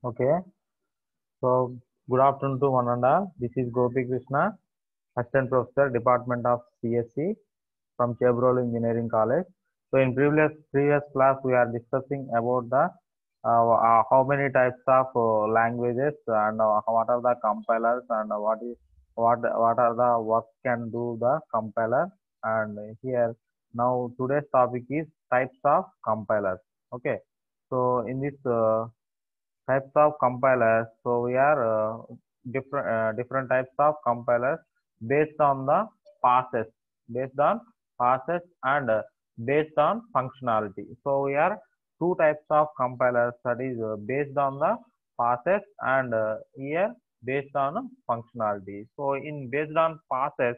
Okay, so good afternoon to one and all. This is Gopi Krishna, Assistant Professor, Department of CSC from Chevrolet Engineering College. So in previous class, we are discussing about the how many types of languages and what are the compilers and what are the what can do the compiler. And here now today's topic is types of compilers. Okay, so in this types of compilers. So we are different types of compilers based on the passes, based on passes and based on functionality. So we are two types of compilers, that is based on the passes and here based on functionality. So in based on passes,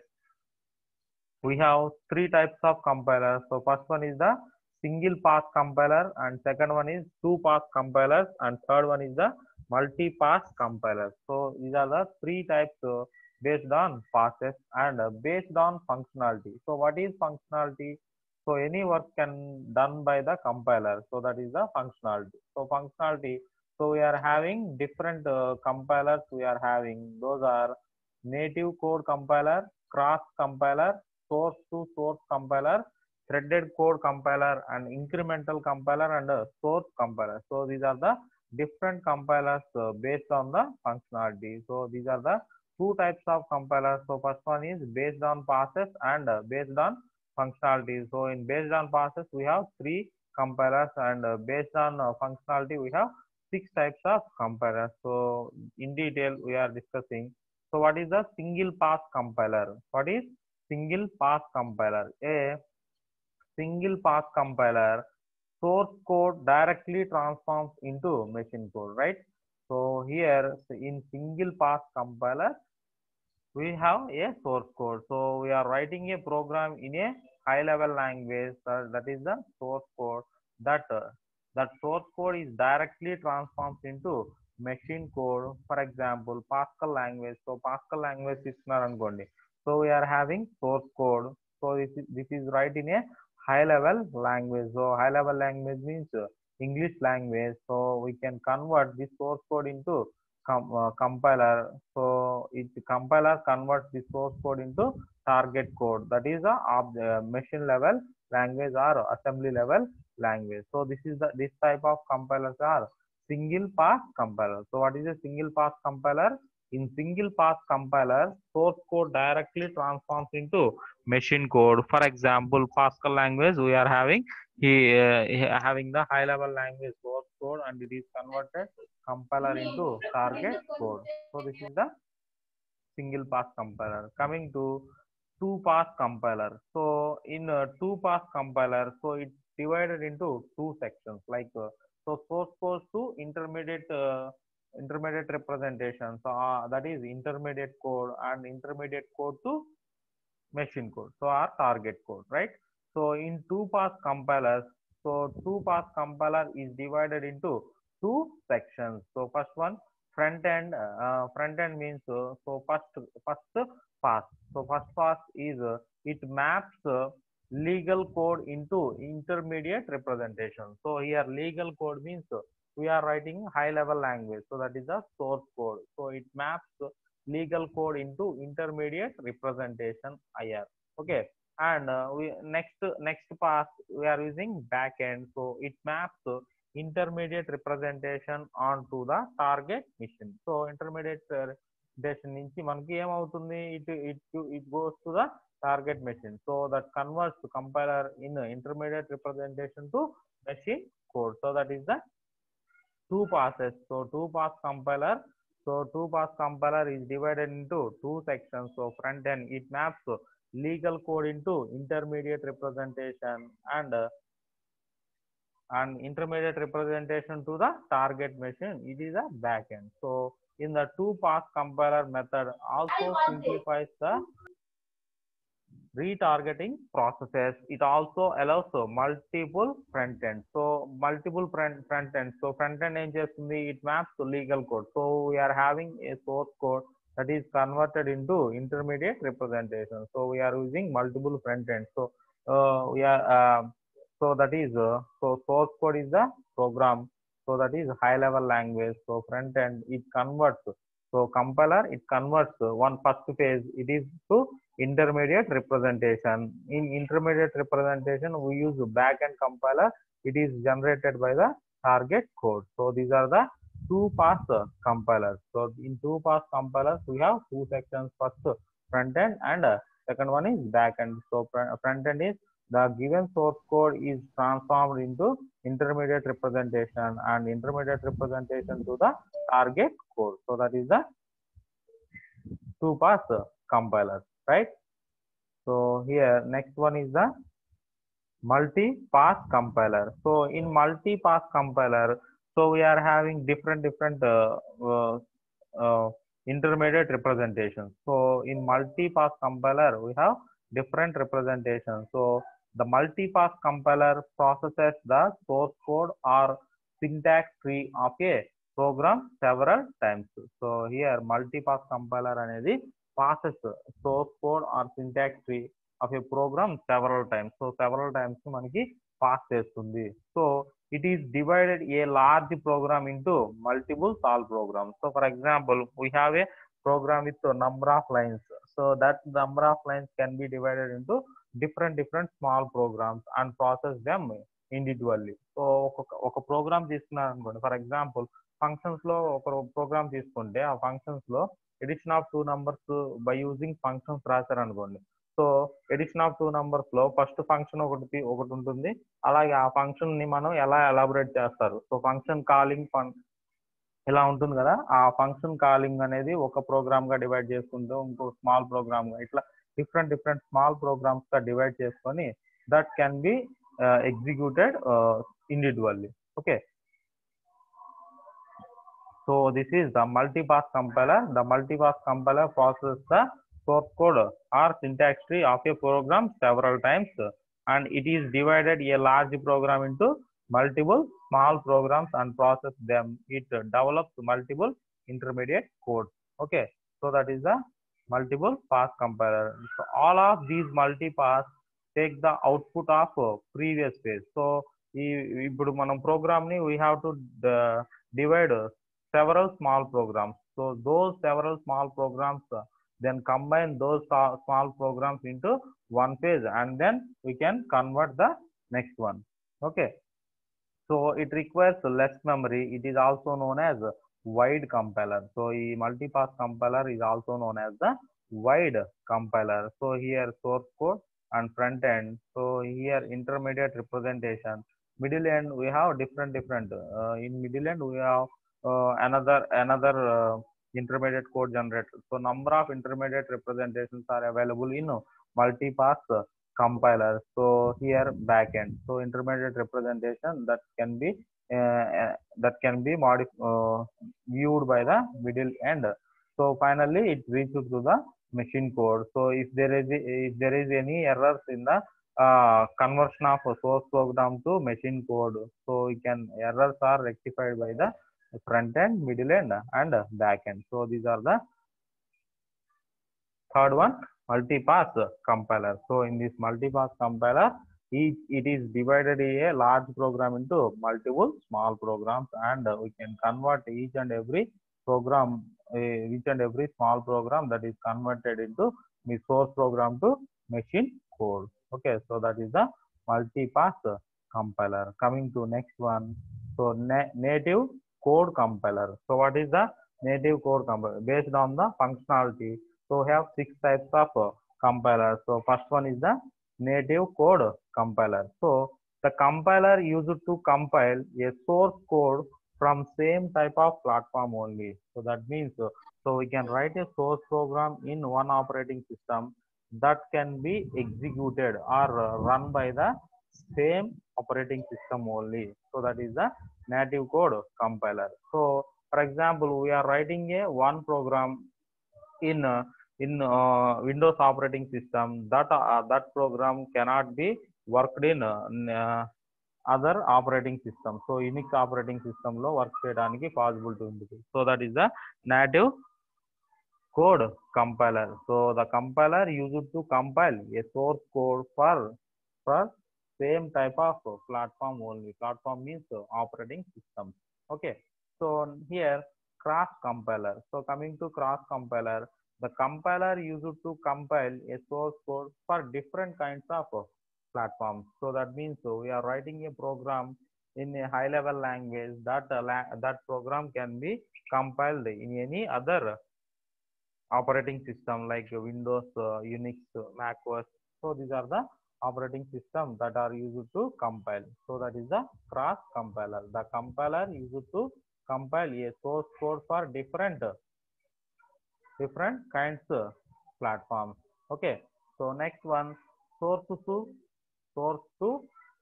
we have three types of compilers. So first one is the single pass compiler, and second one is two pass compilers, and third one is the multi pass compiler. So these are the three types based on passes and based on functionality. So what is functionality? So any work can done by the compiler. So that is the functionality. So functionality. So we are having different compilers. We are having those are native code compiler, cross compiler, source to source compiler, threaded code compiler, and incremental compiler and source compiler. So these are the different compilers based on the functionality. So these are the two types of compilers. So first one is based on passes and based on functionality. So in based on passes we have three compilers, and based on functionality we have six types of compilers. So in detail we are discussing. So what is the single pass compiler? What is single pass compiler? A single pass compiler source code directly transforms into machine code, right? So here in single pass compiler we have a source code. So we are writing a program in a high level language, that is the source code. That source code is directly transformed into machine code. For example, Pascal language. So Pascal language is Narangondi. So we are having source code. So this is right in a high level language. So high level language means English language. So we can convert this source code into compiler. So it compiler converts the source code into target code, that is a machine level language or assembly level language. So this type of compilers are single pass compiler. So what is a single pass compiler? In single pass compiler, source code directly transforms into machine code. For example, Pascal language we are having having the high level language source code, and it is converted compiler into target code. So this is the single pass compiler. Coming to two pass compiler. So in two pass compiler, so it's divided into two sections, like so source code to intermediate representation. So that is intermediate code, and intermediate code to machine code. So our target code, right? So in two pass compilers, so two pass compiler is divided into two sections. So first one, front end means so first pass. So first pass is it maps legal code into intermediate representation. So here legal code means we are writing high level language. So that is the source code. So it maps legal code into intermediate representation IR. Okay, and we next pass we are using backend. So it maps intermediate representation onto the target machine. So intermediate representation నుంచి మనకి ఏమవుతుంది, it goes to the target machine. So that converts to compiler in intermediate representation to machine code. So that is the two passes. So two pass compiler. So two pass compiler is divided into two sections. So front end it maps legal code into intermediate representation and intermediate representation to the target machine. It is a backend. So in the two pass compiler method also simplifies the retargeting processes. It also allows multiple front ends. So multiple front ends. So front end ఏం చేస్తుంది, it maps to legal code. So we are having a source code that is converted into intermediate representation. So we are using multiple front ends. So we are so that is so source code is the program. So that is high level language. So front end it converts. So compiler it converts one first phase it is to intermediate representation. In intermediate representation we use backend compiler. It is generated by the target code. So these are the two pass compilers. So in two pass compilers we have two sections. First front end and second one is back end. So front end is the given source code is transformed into intermediate representation and intermediate representation to the target code. So that is the two pass compiler, right? So here next one is the multi-pass compiler. So in multi-pass compiler, so we are having different uh, intermediate representations. So in multi-pass compiler, we have different representations. So the multi-pass compiler processes the source code or syntax tree of a program several times. So here multi-pass compiler అనేది passes source code or syntax tree of a program several times. So several times మనకి pass చేస్తుంది. So it is divided a large program into multiple small programs. So for example, we have a program with a number of lines. So that number of lines can be divided into different small programs and process them individually. So ఒక programme తీసుకున్నాను అనుకోండి, for example functions లో ఒక programme తీసుకుంటే ఆ functions లో addition of two numbers by using functions రాశారు అనుకోండి. So addition of two numbers లో ఫస్ట్ ఫంక్షన్ ఒకటి ఉంటుంది. అలాగే ఆ ఫంక్షన్ ని మనం ఎలా ఎలాబొరేట్ చేస్తారు. సో ఫంక్షన్ కాలింగ్ ఇలా ఉంటుంది కదా, ఆ ఫంక్షన్ కాలింగ్ అనేది ఒక ప్రోగ్రామ్ గా డివైడ్ చేసుకుంటూ ఇంకో స్మాల్ ప్రోగ్రామ్ గా ఇట్లా different small programs గా డివైడ్ చేసుకొని that can be executed individually. Okay. So this is the multi-pass compiler. The multi-pass compiler processes the source code or syntax tree of a program several times, and it is divided a large program into multiple small programs and process them. It develops multiple intermediate code. Okay, so that is the multiple pass compiler. So all of these multi-pass take the output of previous phase. So ఇప్పుడు మనం programme ని we have to divide several small programs. So those several small programs then combine those small programs into one phase and then we can convert the next one. Okay. So it requires less memory. It is also known as wide compiler. So multi-pass compiler is also known as the wide compiler. So here source code and front end. So here intermediate representation. Middle end we have different in middle end we have another intermediate code generator. So number of intermediate representations are available in multi-pass compiler. So here backend. So intermediate representation that can be viewed by the middle end. So finally it reaches to the machine code. So if there is any errors in the conversion of a source program to machine code, so errors are rectified by the front end, middle end and back end. So these are the third one, multi-pass compiler. So in this multi-pass compiler, it is divided a large program into multiple small programs, and we can convert each and every small program that is converted into the source program to machine code. Okay, so that is the multi-pass compiler. Coming to next one, so native code compiler. So what is the native code compiler? Based on the functionality. So we have 6 types of compilers. So first one is the native code compiler. So the compiler used to compile a source code from same type of platform only. So that means so we can write a source program in one operating system that can be executed or run by the same operating system only. So that is the native code compiler. So for example, we are writing a one program in Windows operating system, that program cannot be worked in other operating system. So Unix operating system lo work cheyadaniki possibility undi. So that is the native code compiler. So the compiler used to compile a source code for same type of platform only. Platform means operating system. here cross compiler. So coming to cross compiler, the compiler used to compile a source code for different kinds of platforms. So that means we are writing a program in a high level language, that that program can be compiled in any other operating system like Windows, Unix, Mac OS. So these are the operating systems that are used to compile. So that is the cross compiler. The compiler used to compile a source code for different kinds of platforms. Okay. So next one, source to source to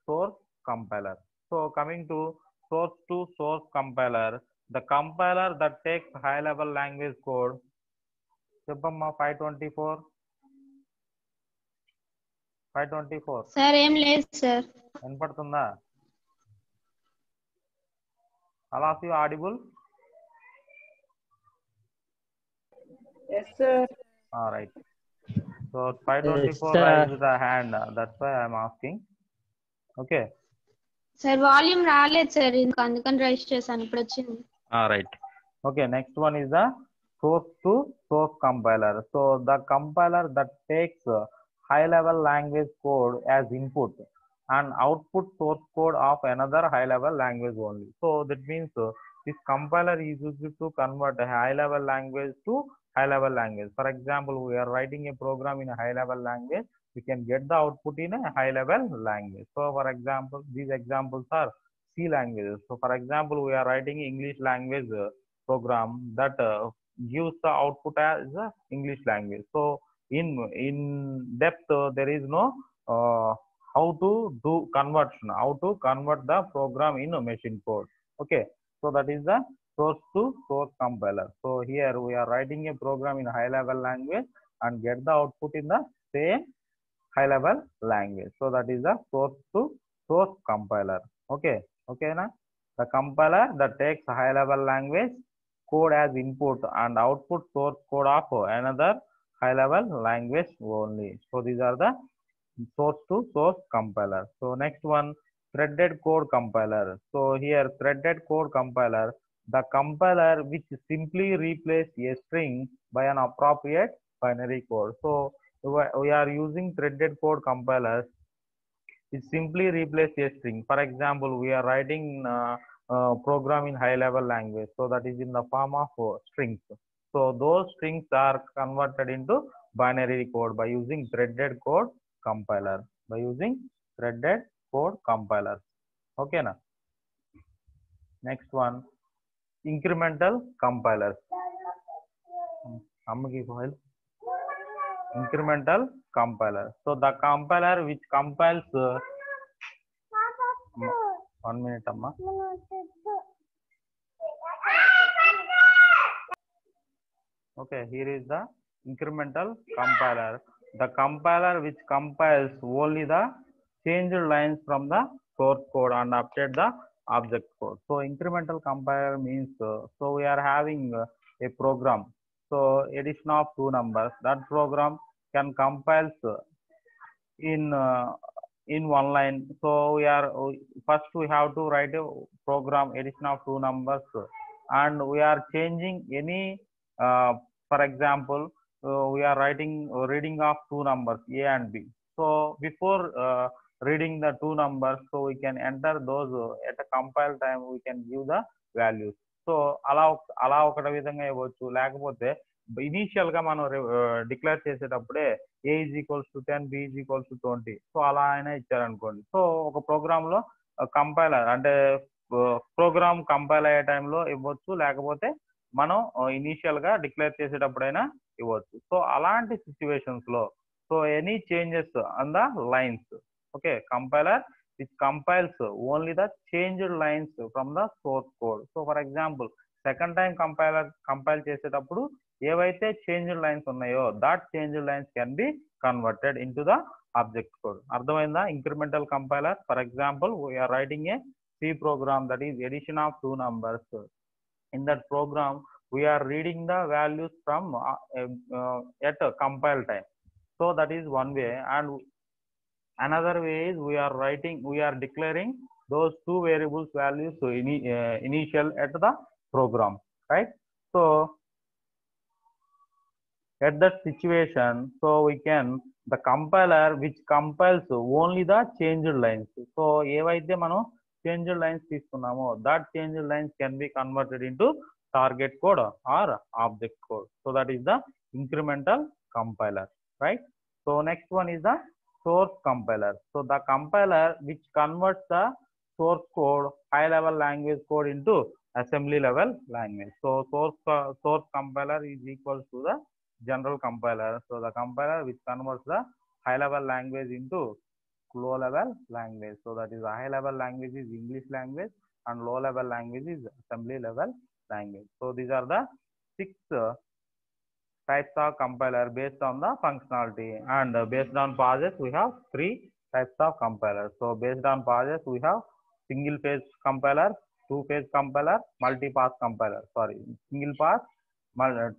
source compiler. So coming to source compiler, the compiler that takes high level language code. చెప్పమ్మా 524 sir ఏం లేదు sir. వినపడుతుందా? All of you audible? Yes, sir. All right. So 524 Yes, raised the hand. That's why I'm asking. Okay. Sir volume రాలేదు sir, ఇంకా అందుకని rice చేశాను, ఇప్పుడు వచ్చింది. All right. Okay. Next one is the source to source compiler. So the compiler that takes high level language code as input and output source code of another high level language only. So that means this compiler is used to convert a high level language to high level language. For example, we are writing a program in a high level language, we can get the output in a high level language. So for example, these examples are C languages. So for example, we are writing English language program that gives the output as English language. So in depth there is no how to do conversion, how to convert the program in a machine code. Okay. So that is the source to source compiler. So here we are writing a program in high level language and get the output in the same high level language. So that is the source to source compiler. Okay. Okay na? The compiler that takes high level language code as input and output source code of another high level language only. So these are the source to source compiler. So next one, threaded code compiler. So here threaded code compiler, the compiler which simply replace a string by an appropriate binary code. So we are using threaded code compilers. It simply replace a string. For example, we are writing program in high level language, so that is in the form of strings. So those strings are converted into binary code by using threaded code compiler. By using threaded code compiler. Okay na? Next one, incremental compilers. Incremental compiler. So the compiler which compiles 1 minute amma. Okay, here is the incremental compiler. The compiler which compiles only the changed lines from the source code and update the object code. So incremental compiler means so we are having a program. So addition of two numbers, that program can compile in one line. So first we have to write a program addition of two numbers, and we are changing any for example we are reading of two numbers A and B. So before reading the two numbers, so we can enter those at a compile time, we can give the values. So అలా ఒక విధంగా ఇవ్వచ్చు, లేకపోతే initial గా మనం declare చేసేటప్పుడే A is equals to 10, B is equals to 20. So అలా అయినా ఇచ్చారనుకోండి. సో ఒక ప్రోగ్రామ్ లో కంపైలర్ అంటే ప్రోగ్రామ్ కంపైల్ అయ్యే టైంలో ఇవ్వచ్చు, లేకపోతే మనం ఇనీషియల్ గా డిక్లేర్ చేసేటప్పుడైనా ఇవ్వచ్చు. సో అలాంటి సిచ్యువేషన్స్ లో so any changes on the lines, okay, compiler which compiles only the changed lines from the source code. So for example, second time compile చేసేటప్పుడు ఏవైతే changed lines ఉన్నాయో that changed lines can be converted into the object code. అర్థమైందా? incremental compiler. For example, we are writing a C program that is addition of two numbers. In that program, we are reading the values from at compile time. So that is one way, and another way is we are declaring those two variables values so initial at the program. right? So at that situation, so we can the compiler which compiles only the changed lines. So ఏవైతే మనం changed lines తీసుకున్నామో that changed lines can be converted into target code or object code. So that is the incremental compiler, right? So next one is the source compiler. So the compiler which converts the source code, high level language code into assembly level language. So source compiler is equal to the general compiler. So the compiler which converts the high level language into low level language. So that is the high level language is English language and low level language is assembly level language. So these are the 6 types of compiler based on the functionality, and based on paths we have 3 types of compiler. So based on paths we have single phase compiler, two phase compiler, multi path compiler. Sorry, single path,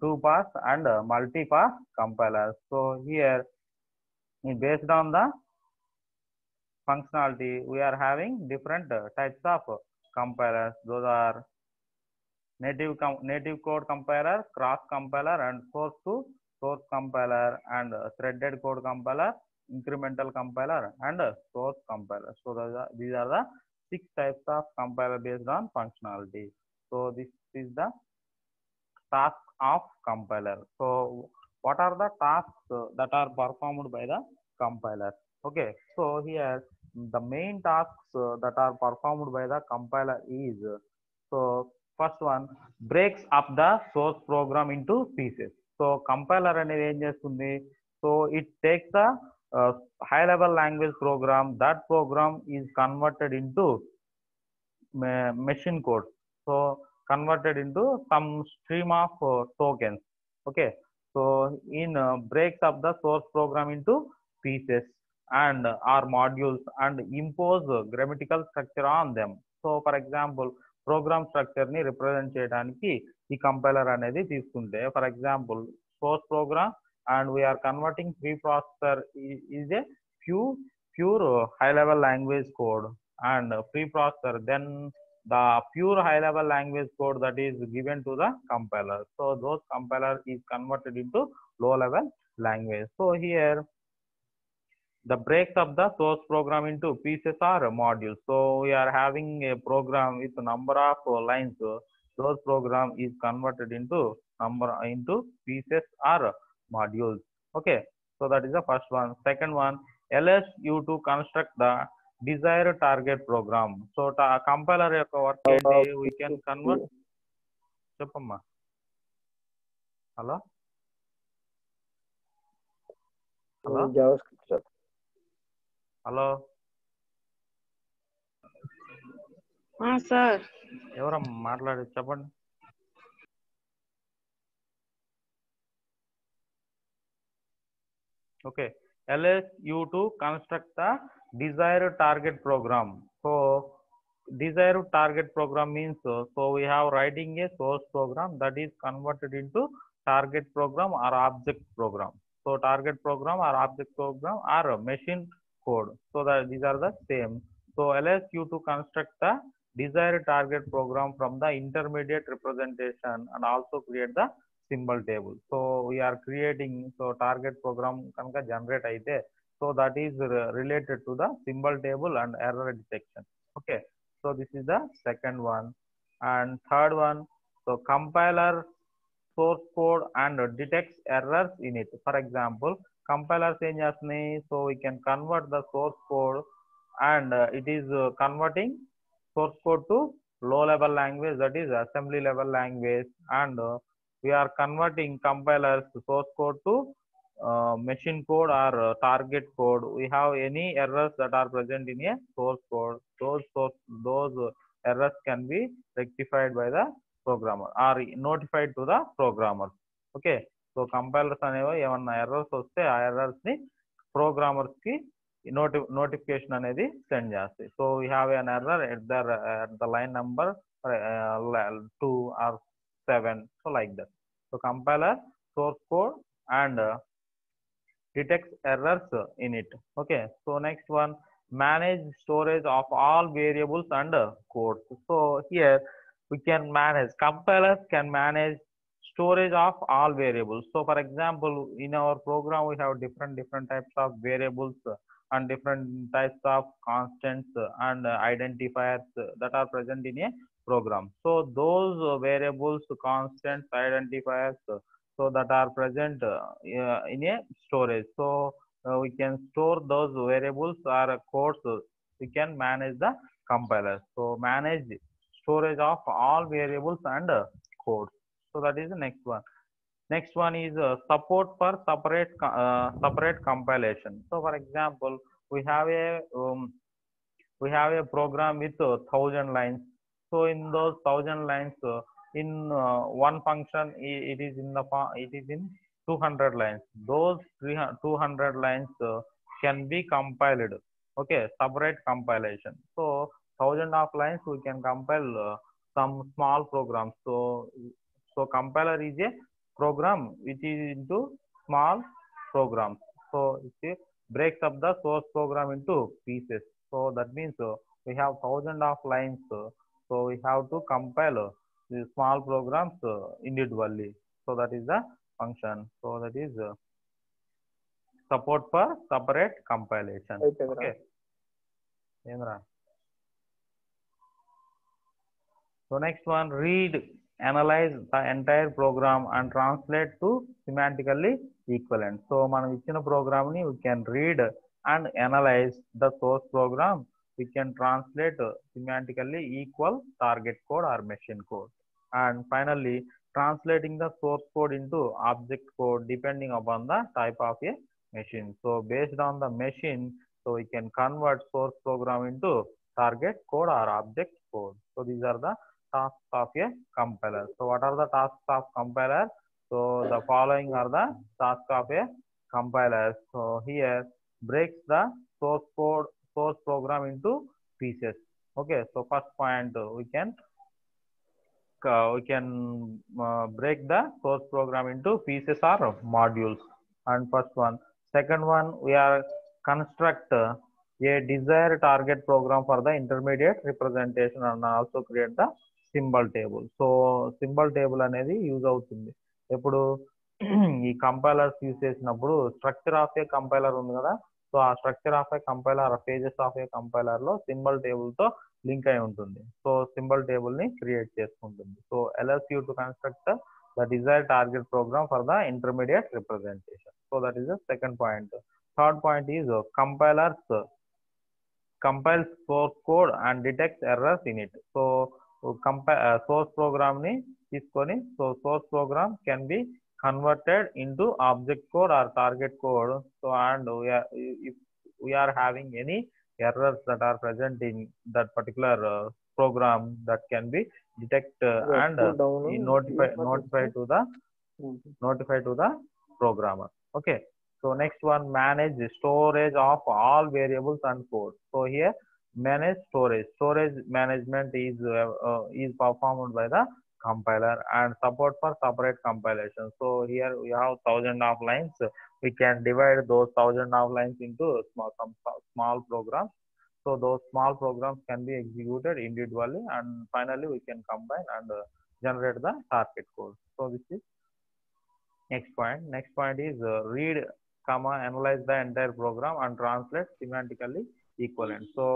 two path and multi path compiler. So here based on the functionality we are having different types of compilers. Those are native code compiler, cross compiler, and source to source compiler, and threaded code compiler, incremental compiler, and source compiler. So these are the 6 types of compiler based on functionality. So this is the task of compiler. So what are the tasks that are performed by the compiler? Okay, so here the main tasks that are performed by the compiler is, so first one, breaks up the source program into pieces. So compiler అనేది ఏం చేస్తుంది, so it takes a high level language program, that program is converted into machine code, so converted into some stream of tokens. Okay, so in breaks up the source program into pieces and or modules and impose grammatical structure on them. So for example, program structure ni represent cheyadaniki ee compiler anedi తీసుకుంటే, for example source program, and we are converting preprocessor is a pure high level language code, and preprocessor then the pure high level language code that is given to the compiler. So those compiler is converted into low level language. So here the breaks of the source program into pieces or modules. So we are having a program with a number of lines. Those program is converted into pieces or modules. Okay, so that is the first one. Second one, allows you to construct the desired target program. So compiler యొక్క work ఏంటి, we can convert. చెప్పమ్మా. Hello hello hello sir ఎవరమ్మా మాట్లాడేది, చెప్పండి. Okay, allows you to construct the desired target program. So desired target program means, so we have writing a source program that is converted into target program or object program. So target program or object program are machine code. So that these are the same. So allows you to construct the desired target program from the intermediate representation and also create the symbol table. So we are creating, so target program kanaka generate aithe, so that is related to the symbol table and error detection. Okay, so this is the second one. And third one, so compiler source code and detects errors in it. For example, compilers ఏం చేస్తున్నాయి, so we can convert the source code and it is converting source code to low level language, that is assembly level language, and we are converting compilers source code to machine code or target code. We have any errors that are present in a source code, those errors can be rectified by the programmer or notified to the programmer. Okay, so compilers అనేవి ఏమన్నా errors వస్తే ఆ errors ని programmers కి notification అనేది send చేస్తాయి. So we have an error at the line number 2 or 7, so like that. So compiler source code and detects errors in it. Okay, so next one, manage storage of all variables and codes. So here we can manage, compilers can manage storage of all variables. So for example, in our program, we have different types of variables and different types of constants and identifiers that are present in a program. So those variables, constants, identifiers, so that are present in a storage. So we can store those variables or codes. We can manage the compiler. So manage storage of all variables and codes. So that is the next one. Next one is support for separate compilation. So for example, we have a program with 1,000 lines. So in those 1,000 lines, in one function, it is in 200 lines. Those 200 lines can be compiled. Okay, separate compilation. So 1,000 of lines we can compile some small programs. So compiler is a program which is into small programs. So it breaks up the source program into pieces. So that means we have 1,000 of lines. So we have to compile the small programs individually. So that is the function. So that is support for separate compilation. Okay. Indra. So next one, read, analyze the entire program and translate to semantically equivalent. So మనం ఇచ్చిన program ni we can read and analyze the source program. We can translate semantically equal target code or machine code. And finally, translating the source code into object code depending upon the type of a machine. So based on the machine, so we can convert source program into target code or object code. So these are the tasks of a compiler. So what are the tasks of compiler? So the following are the tasks of a compiler. So here breaks the source program into pieces. Okay, so first point we can break the source program into pieces or modules. And first one. Second one, we are construct a desired target program for the intermediate representation and also create the symbol table. So symbol table అనేది use అవుతుంది ఎప్పుడు ఈ compilers use చేసినప్పుడు structure of A compiler ఉంది కదా, so ఆ structure of A compiler pages of A compiler లో symbol table తో లింక్ అయి ఉంటుంది. సో సింబల్ టేబుల్ ని క్రియేట్ చేసుకుంటుంది. So allows you to construct the desired target program for the intermediate representation. So that is the second point. Third point is compiles source code and detects errors in it. So source program ni తీసుకొని, so source program can be converted into object code or target code. So and if we are having any errors that are present in that particular program, that can be detect and notify to the programmer. Okay, so next one, manage storage of all variables and codes. So here manage storage management is performed by the compiler and support for separate compilation. So here we have 1,000 of lines. We can divide those 1,000 of lines into small programs. So those small programs can be executed individually, and finally we can combine and generate the target code. So this is next point. Next point is read, analyze the entire program and translate semantically equivalent. So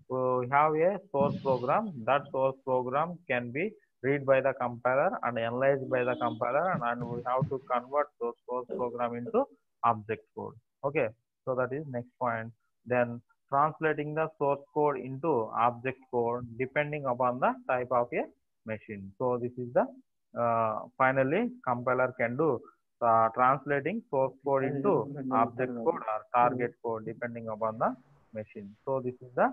we have a source program. That source program can be read by the compiler and analyzed by the compiler, and we have to convert those source program into object code. Okay, so that is next point. Then translating the source code into object code depending upon the type of a machine. So this is the finally compiler can do translating source code into object code or target code depending upon the machine. So this is the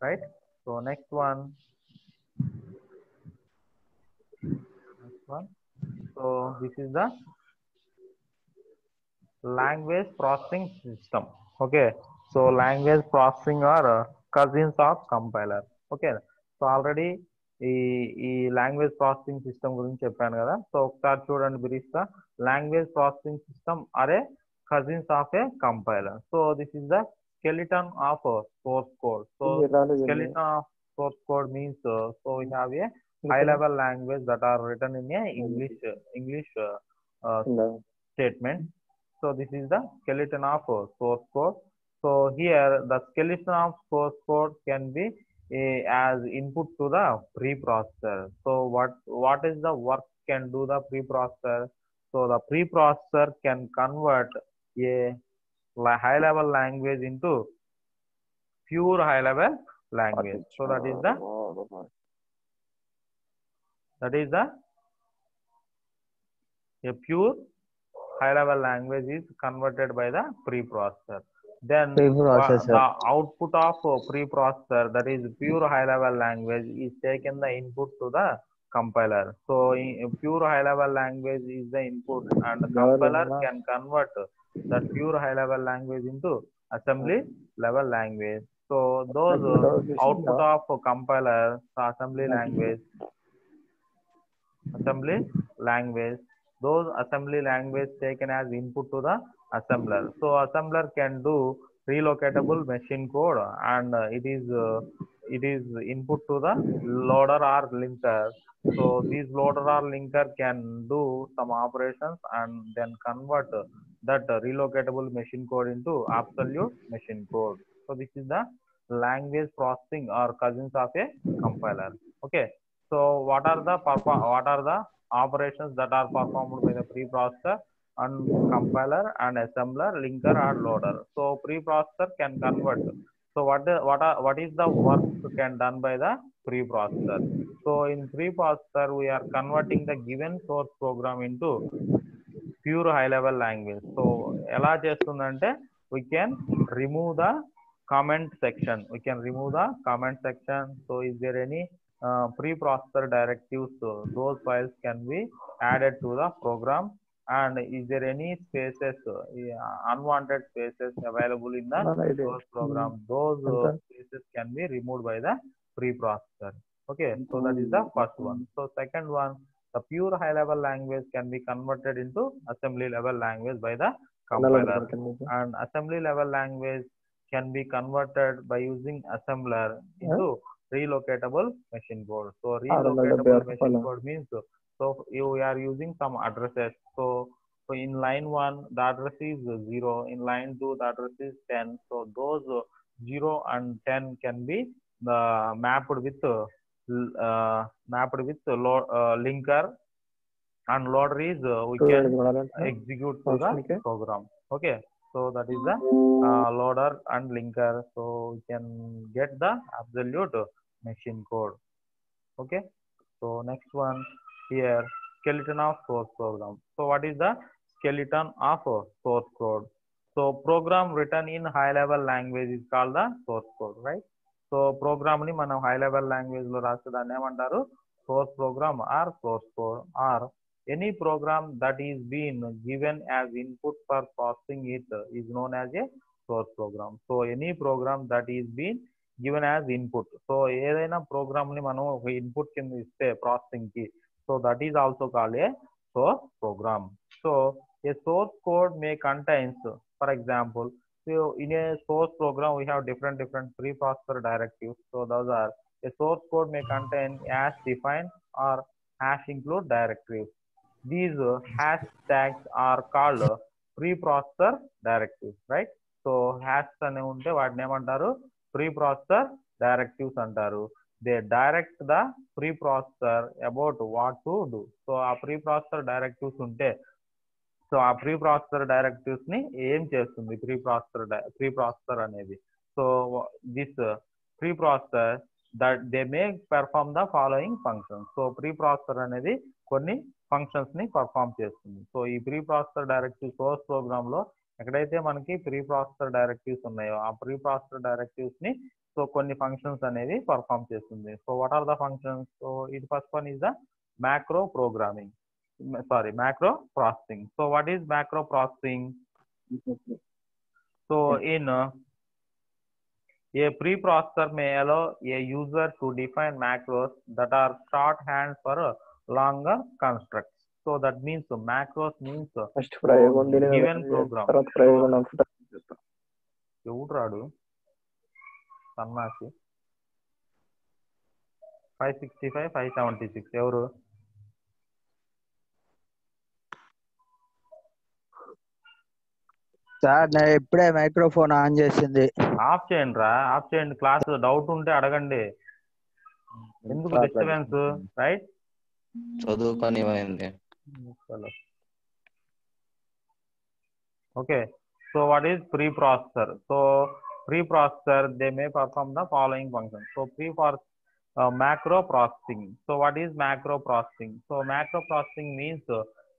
right. So next one. So this is the language processing system. Okay, so language processing are cousins of compiler. Okay, so already ఈ language processing system గురించి చెప్పాను కదా. So ఒకసారి చూడండి బ్రీఫ్గా. Language processing system అరే cousins of a compiler. So this is the skeleton of source code. So skeleton of source code means so we have a high level language that are written in a English statement. So this is the skeleton of source code. So here the skeleton of source code can be as input to the preprocessor. So what is the work can do the preprocessor? So the preprocessor can convert a high level language into pure high level language. So that is the a pure high level language is converted by the preprocessor. Then the output of preprocessor, that is pure high level language, is taken the input to the compiler. So pure high level language is the input, and the compiler can convert that pure high level language into assembly level language. So those output of compiler, assembly language, those assembly language taken as input to the assembler. So assembler can do relocatable machine code, and it is input to the loader or linker. So this loader or linker can do some operations and then convert that relocatable machine code into absolute machine code. So this is the language processing or cousins of a compiler. Okay. So what are the operations that are performed by the preprocessor and compiler and assembler, linker or loader? So preprocessor can convert. So what is the work can done by the preprocessor? So in preprocessor we are converting the given source program into pure high level language. So ela chestundante we can remove the comment section. So is there any preprocessor directives? So those files can be added to the program, and is there any spaces, unwanted spaces available in the source program? Those spaces can be removed by the preprocessor. Okay, so that is the first one. So second one, the pure high level language can be converted into assembly level language by the compiler, and assembly level language can be converted by using assembler into relocatable machine code. So relocatable machine code means, so you are using some addresses. So in line 1 the address is 0, in line 2 the address is 10. So those 0 and 10 can be mapped with linker, and loader is we can execute to the program. Okay, so that is the loader and linker. So we can get the absolute machine code. Okay, so next one here, skeleton of source program. So what is the skeleton of source code? So program written in high level language is called the source code, right? So program ni manam high level language lo raste danni emantaru source program or source code. Or any program that is being given as input for processing it is known as a source program. So any program that is being given as input, so ఏదైనా program ni మనం ఒక input కింద ఇస్తే processing కి, so that is also called a source program. So a source code may contains, for example, so in a source program we have different preprocessor directives. So those are, a source code may contain hash define or hash include directives. These hash tags are called preprocessor directives, right? So hash ane unte vaatni emantaru preprocessor directives antaru. They direct the preprocessor about what to do. So a preprocessor directives unte, so ఆ preprocessor directives ని ఏం చేస్తుంది preprocessor అనేది? So this preprocessor that they may perform the following functions. So preprocessor అనేది కొన్ని functions ని perform చేస్తుంది. So ఈ preprocessor directives సోర్స్ ప్రోగ్రామ్ లో ఎక్కడైతే మనకి preprocessor directives ఉన్నాయో ఆ preprocessor directives ని సో కొన్ని ఫంక్షన్స్ అనేది పర్ఫామ్ చేస్తుంది. So what are the functions? So ఇది first one is the macro processing. So what is macro processing? So in a preprocessor may allow a user to define macros that are shorthand for longer constructs. So that means macros means given program. ఎవడు రాడు సన్నాసి 565, 576 ఎవరు? Sir నేను ఇప్పుడే microphone on చేసింది. Of చేయండి రా, of చేయండి. క్లాస్ డౌట్ ఉంటే అడగండి. ఎందుకు డిస్టర్బెన్స్? రైట్, చదువుకొనివ్వండి. Okay, so what is preprocessor? So preprocessor, they may perform the following functions. So macro processing. So what is macro processing? So macro processing means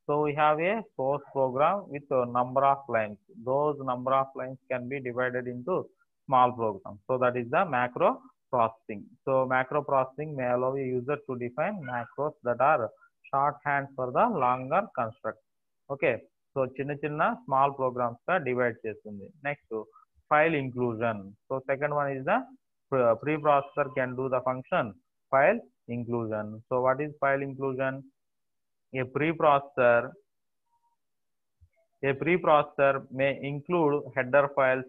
so we have a source program with a number of lines. Those number of lines can be divided into small programs. So that is the macro processing. So macro processing may allow a user to define macros that are shorthands for the longer construct. Okay. So చిన్న small programmes గా divide చేస్తుంది. Next file inclusion. So second one is the pre processor can do the function file inclusion. So what is file inclusion? A preprocessor may include header files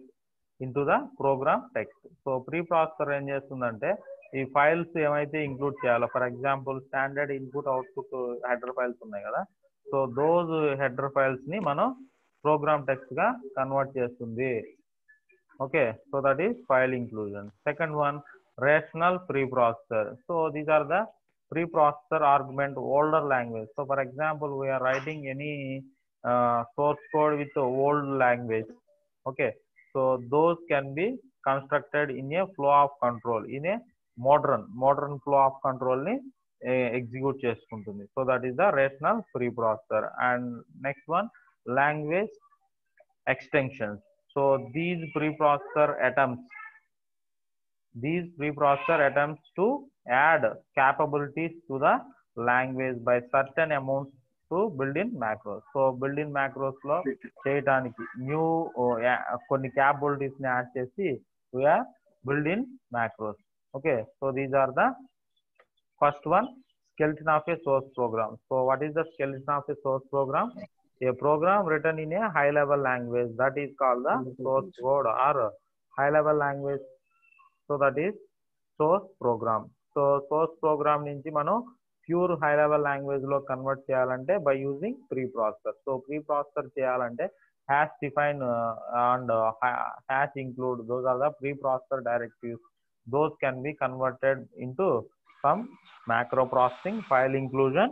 into the program text. So preprocessor ఏం చేస్తుందంటే ఈ files ఏమైతే include చేయాలో, for example standard input output header files ఉన్నాయి కదా, so those header files ని మనం programme text గా కన్వర్ట్ చేస్తుంది. Okay, so that is file inclusion. Second one rational preprocessor. So these are the preprocessor argument older language. So for example, we are writing any source code with the old language. Okay, so those can be constructed in a flow of control, in a modern flow of control ni execute చేసుకుంటుంది. So that is the rational preprocessor. And next one, language extensions. So these preprocessor attempts to add capabilities to the language by certain amounts to built-in macros. So built-in macros లో చేయడానికి new కొన్ని capabilities ని add చేసి we are built-in macros. Okay, so these are the first one, skeleton of a source program. So what is the skeleton of a source program? A program written in a high level language, that is called the source code or high level language. So that is source program. So source program నుంచి మనం pure high level language లో convert చేయాలంటే by using preprocessor. So preprocessor చేయాలంటే hash define and hash include, those are the preprocessor directives. Those can be converted into some macro processing, file inclusion,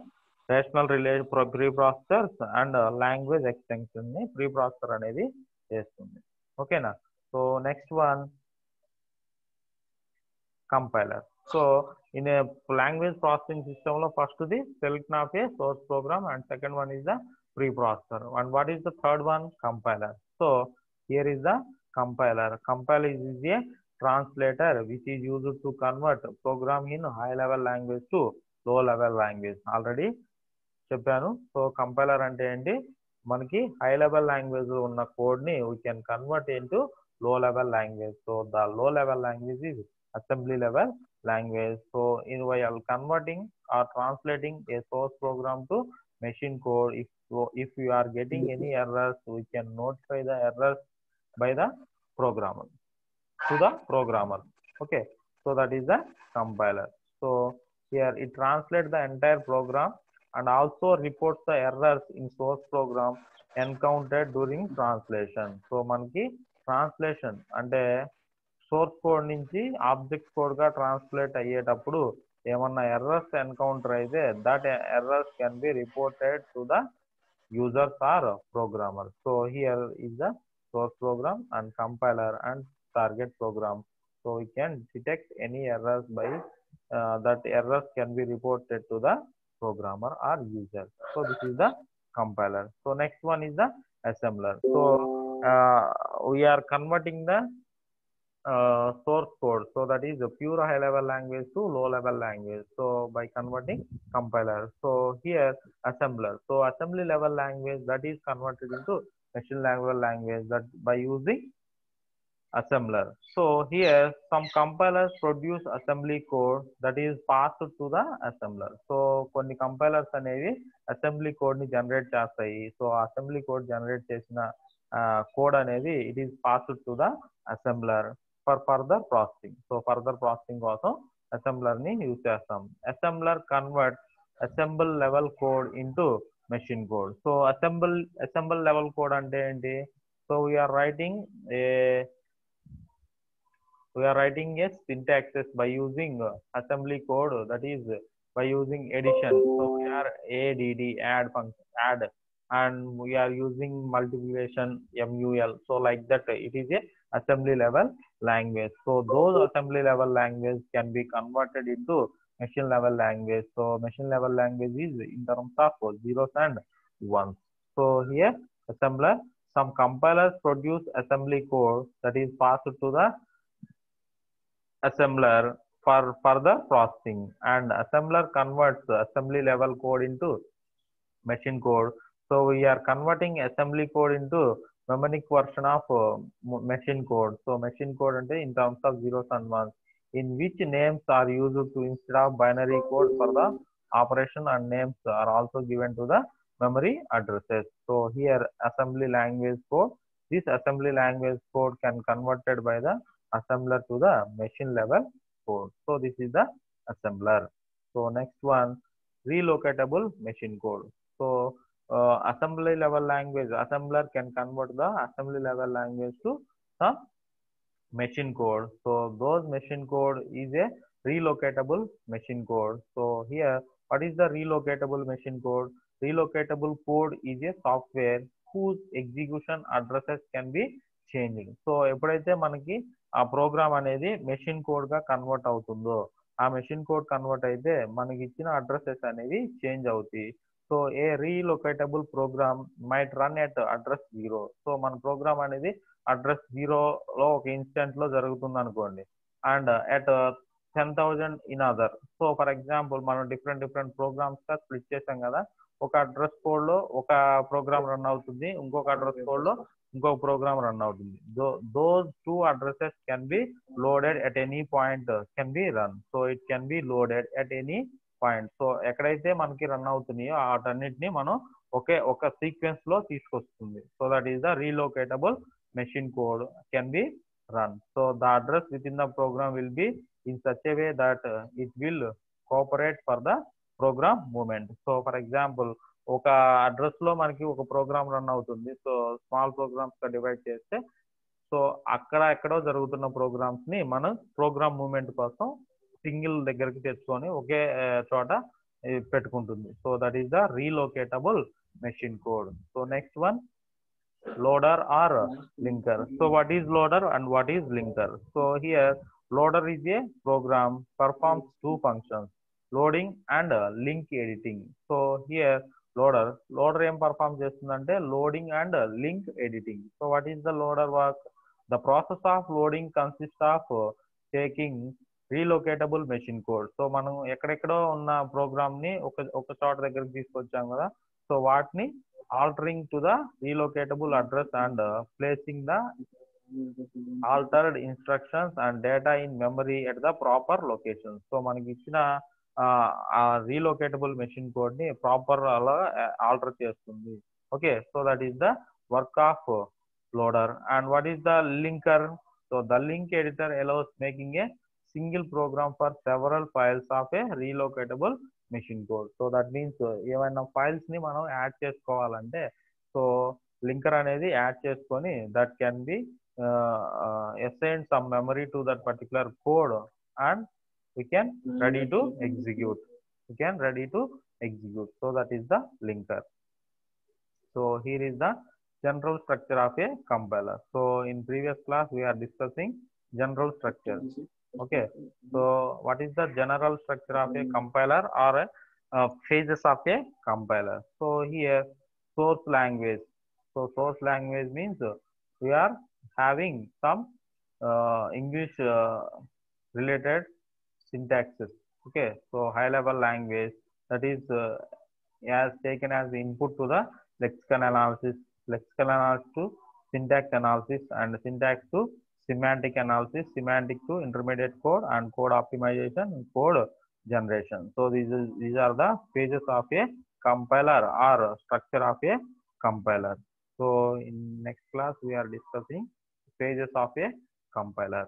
rational related preprocessors and language extension ని preprocessor అనేది చేస్తుంది. ఓకేనా? So next one, compiler. So in a language processing system lo first the skeleton of a source program and second one is the preprocessor. And what is the third one? Compiler. So here is the compiler. Compiler is a translator which is used to convert program in high level language to low level language. Already చెప్పాను. So compiler అంటే ఏంటి, మనకి high level language లో ఉన్న code ని we can convert into low level language. So the low level language is assembly level language. So while converting or translating a source program to machine code, if you are getting any errors, we can notify the errors by the programmer to the programmer. Okay, so that is the compiler. So here it translates the entire program and also reports the errors in source program encountered during translation. So మనకి translation అంటే source code నుంచి object code గా translate అయ్యేటప్పుడు ఏమన్నా errors encounter అయితే that errors can be reported to the users or programmer. So here is the source program and compiler and target program. So we can detect any errors by that errors can be reported to the programmer or user. So this is the compiler. So next one is the assembler. So we are converting the source code, so that is a pure high level language to low level language, so by converting compiler. So here assembler. So assembly level language that is converted into machine level language that by using assembler. So here some compilers produce assembly code that is passed to the assembler. So కొన్ని compilers అనేవి assembly code ని generate చేస్తాయి. So assembly code generate చేసిన code అనేది it is passed to the assembler for further processing. So further processing కోసం assembler ని use చేస్తాం. assembler converts assemble level code into machine code. So assemble level code అంటే ఏంటి? So we are writing a syntaxes by using assembly code, that is by using addition. So we are add function, add, and we are using multiplication, mul. So like that, it is a assembly level language. So those assembly level language can be converted into machine level language. So machine level language is in terms of zeros and ones. So here assembler, some compilers produce assembly code that is passed to the assembler for further processing, and assembler converts assembly level code into machine code. So we are converting assembly code into mnemonic version of machine code. So machine code ante in terms of zeros and ones, in which names are used to instead of binary code for the operation, and names are also given to the memory addresses. So here assembly language code, this assembly language code can converted by the assembler to the machine level code. So this is the assembler. So next one, relocatable machine code. So assembly level language, assembler can convert the assembly level language to some machine code. So those machine code is a relocatable machine code. So here, what is the relocatable machine code? Relocatable code is a software whose execution addresses can be changed. So ఎప్పుడైతే మనకి ఆ programme అనేది machine code గా convert అవుతుందో, ఆ machine code convert అయితే మనకి ఇచ్చిన అడ్రసెస్ అనేవి చేంజ్ అవుతాయి. So a relocatable program might run at address 0. So మన ప్రోగ్రామ్ అనేది అడ్రస్ 0లో ఒక ఇన్స్టెంట్ లో జరుగుతుంది అనుకోండి, and at 10,000 in other. So for example మనం డిఫరెంట్ ప్రోగ్రామ్స్ గా స్ప్లిట్ చేసాం కదా, ఒక అడ్రస్ కోడ్ లో ఒక ప్రోగ్రామ్ రన్ అవుతుంది, ఇంకొక అడ్రస్ కోడ్ లో ఇంకొక ప్రోగ్రామ్ రన్ అవుతుంది. those two addresses can be loaded at any point, can be run. So it can be loaded at any point. So ఎక్కడైతే మనకి రన్ అవుతున్నాయో వాటన్నిటిని మనం ఒక సీక్వెన్స్ లో తీసుకొస్తుంది. So that is the relocatable machine code can be run. So the address within the program will be in such a way that it will cooperate for the program movement. So for example, ఒక address లో మనకి ఒక program run అవుతుంది. So small programmes గా divide చేస్తే, so అక్కడ ఎక్కడో జరుగుతున్న ప్రోగ్రామ్స్ ని మనం ప్రోగ్రామ్ మూవ్మెంట్ కోసం సింగిల్ దగ్గరికి తెచ్చుకొని ఒకే చోట పెట్టుకుంటుంది. So that is the relocatable machine code. So next one, loader or linker. So what is loader and what is linker? So here loader is a program performs two functions, loading and link editing. So here loader em perform chestundante loading and link editing. So what is the loader work? The process of loading consists of taking relocatable machine code. So మనం ఎక్కడెక్కడో ఉన్న programme ని ఒక చోట దగ్గరికి తీసుకొచ్చాం కదా, so వాటిని altering to the relocatable address and placing the altered instructions and data in memory at the proper location. So మనకి ఇచ్చిన relocatable machine code ని ప్రాపర్ అలా ఆల్టర్ చేస్తుంది. Okay, so that is the work of loader. And what is the linker? So the link editor allows making a single program for several files of a relocatable machine code. So that means ఏమైనా files ని మనం add చేసుకోవాలంటే, so linker అనేది add చేసుకొని that can be assign some memory to that particular code, and we can ready to execute. So that is the linker. So here is the general structure of a compiler. So in previous class we are discussing general structure. Okay, so what is the general structure of a compiler or phases of a compiler? So here source language. So source language means we are having some English related syntaxes. Okay, so high level language, that is as taken as input to the lexical analysis to syntax analysis, and syntax to semantic analysis, semantic to intermediate code, and code optimization and code generation. So these are the phases of a compiler or structure of a compiler. So in next class we are discussing phases of a compiler.